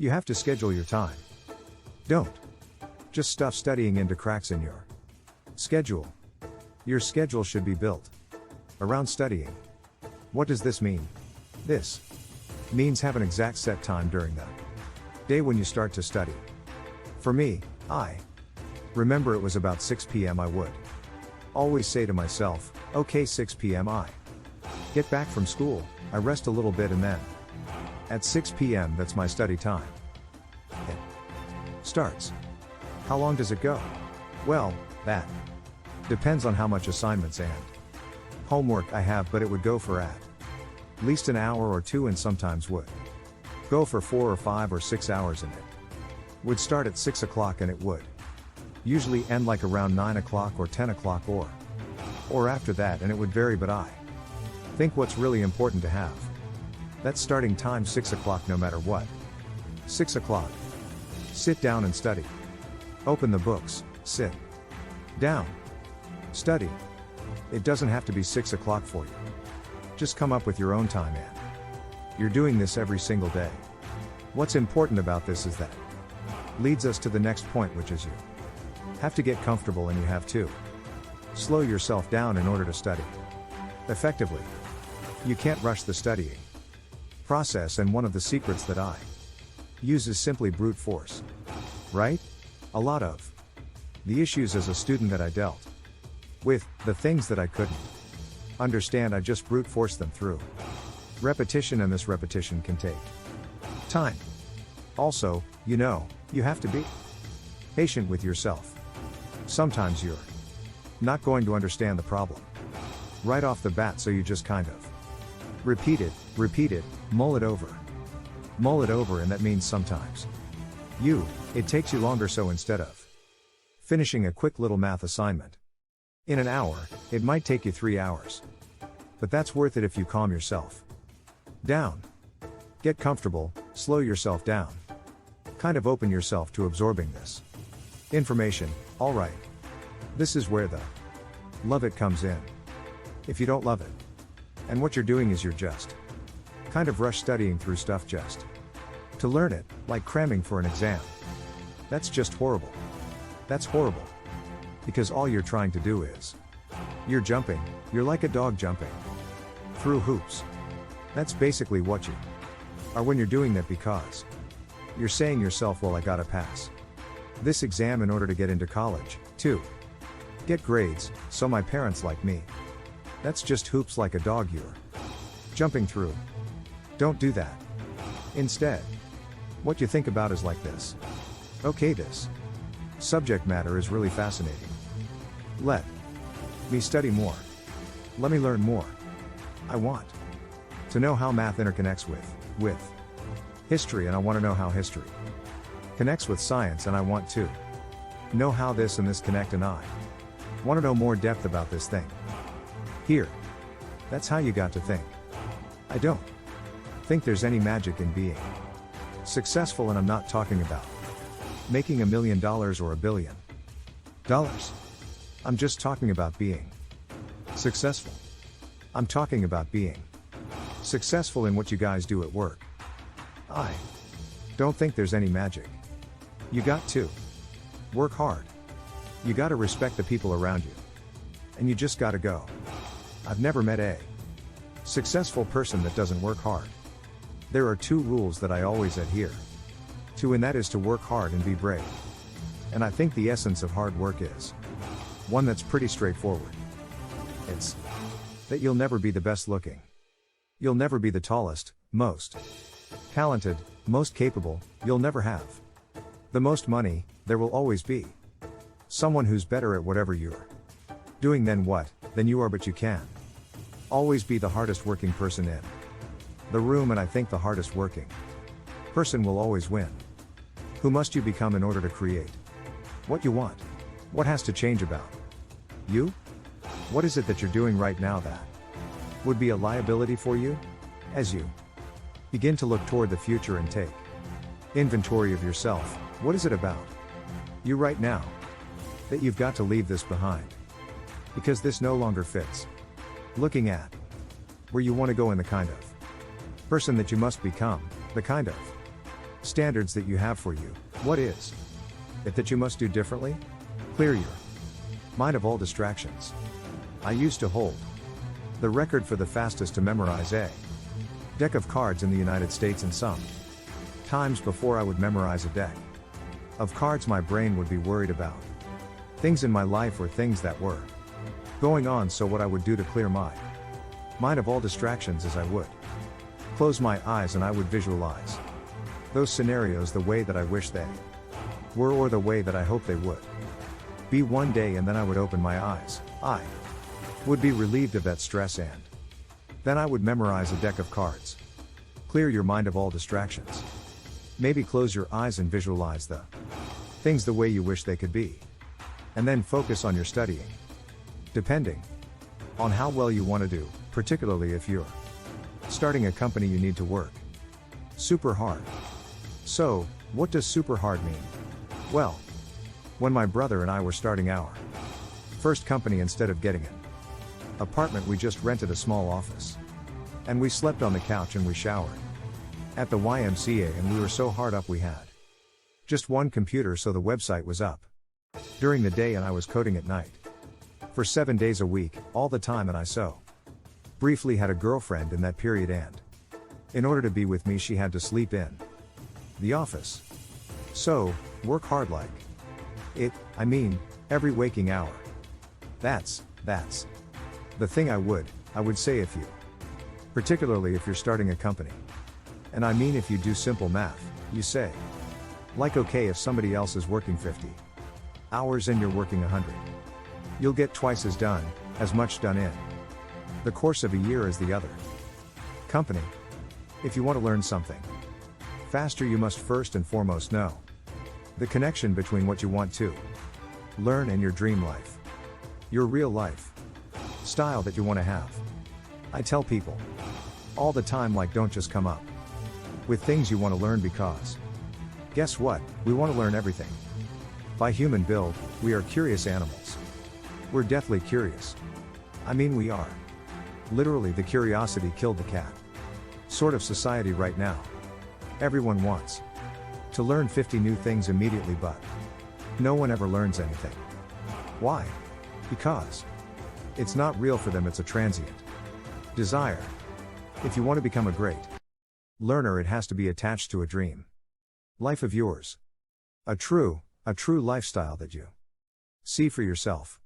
You have to schedule your time. Don't just stuff studying into cracks in your schedule. Your schedule should be built around studying. What does this mean? This means have an exact set time during the day when you start to study. For me, I remember it was about 6 p.m. I would always say to myself, okay, 6 p.m. I get back from school, I rest a little bit, and then at 6 p.m. that's my study time. It starts. How long does it go? Well, that depends on how much assignments and homework I have, but it would go for at least an hour or two, and sometimes would go for 4 or 5 or 6 hours, and it would start at 6 o'clock and it would usually end like around 9 o'clock or 10 o'clock or after that, and it would vary, but I think what's really important to have that starting time 6 o'clock no matter what. 6 o'clock. Sit down and study. Open the books, sit down, study. It doesn't have to be 6 o'clock for you. Just come up with your own time, and you're doing this every single day. What's important about this is that leads us to the next point, which is you have to get comfortable and you have to slow yourself down in order to study effectively. You can't rush the studying process, and one of the secrets that I use is simply brute force. Right? A lot of the issues as a student that I dealt with, the things that I couldn't understand, I just brute force them through repetition, and this repetition can take time. Also, you have to be patient with yourself. Sometimes you're not going to understand the problem right off the bat, so you just kind of repeat it, mull it over, and that means sometimes it takes you longer, so instead of finishing a quick little math assignment in an hour, it might take you 3 hours. But that's worth it if you calm yourself down. Get comfortable, slow yourself down. Kind of open yourself to absorbing this information. Alright. This is where the love it comes in. If you don't love it, and what you're doing is you're just kind of rush studying through stuff just to learn it, like cramming for an exam. That's just horrible. That's horrible. Because all you're trying to do is you're like a dog jumping through hoops. That's basically what you are when you're doing that, because you're saying yourself, well, I gotta pass this exam in order to get into college, to get grades, so my parents like me. That's just hoops like a dog you're jumping through. Don't do that. Instead, what you think about is like this. Okay, this subject matter is really fascinating. Let me study more. Let me learn more. I want to know how math interconnects with history, and I want to know how history connects with science, and I want to know how this and this connect, and I want to know more depth about this thing here. That's how you got to think. I don't think there's any magic in being successful, and I'm not talking about making $1 million or $1 billion. I'm just talking about being successful. I'm talking about being successful in what you guys do at work. I don't think there's any magic. You got to work hard. You gotta respect the people around you. And you just gotta go. I've never met a successful person that doesn't work hard. There are 2 rules that I always adhere to, and that is to work hard and be brave. And I think the essence of hard work is one that's pretty straightforward. It's that you'll never be the best looking. You'll never be the tallest, most talented, most capable. You'll never have the most money. There will always be someone who's better at whatever you're doing than you are, but you can always be the hardest working person in the room, and I think the hardest working person will always win. Who must you become in order to create what you want? What has to change about you? What is it that you're doing right now that would be a liability for you? As you begin to look toward the future and take inventory of yourself, what is it about you right now that you've got to leave this behind? Because this no longer fits. Looking at where you want to go and the kind of person that you must become, the kind of Standards that you have for you. What is it that you must do differently? Clear your mind of all distractions. I used to hold the record for the fastest to memorize a deck of cards in the United States, and some times before I would memorize a deck of cards, my brain would be worried about things in my life or things that were going on. So what I would do to clear my mind of all distractions is I would close my eyes and I would visualize those scenarios the way that I wish they were, or the way that I hope they would be one day, and then I would open my eyes. I would be relieved of that stress, and then I would memorize a deck of cards. Clear your mind of all distractions. Maybe close your eyes and visualize the things the way you wish they could be. And then focus on your studying. Depending on how well you want to do, particularly if you're starting a company, you need to work super hard. So, what does super hard mean? Well, when my brother and I were starting our first company, instead of getting an apartment, we just rented a small office. And we slept on the couch and we showered at the YMCA, and we were so hard up we had just one computer, so the website was up during the day and I was coding at night for 7 days a week, all the time. And I so briefly had a girlfriend in that period, and in order to be with me she had to sleep in the office. So, work hard like it, I mean, every waking hour. That's the thing I would say, if you, particularly if you're starting a company. And I mean, if you do simple math, you say, like, okay, if somebody else is working 50 hours and you're working 100, you'll get twice as much done in the course of a year as the other company. If you want to learn something faster, you must first and foremost know the connection between what you want to learn and your dream life, your real life style that you want to have. I tell people all the time, like, don't just come up with things you want to learn, because guess what? We want to learn everything. By human build, we are curious animals. We're deathly curious. I mean, we are. Literally, the curiosity killed the cat sort of society right now. Everyone wants to learn 50 new things immediately, but no one ever learns anything. Why? Because it's not real for them. It's a transient desire. If you want to become a great learner, it has to be attached to a dream life of yours. A true lifestyle that you see for yourself.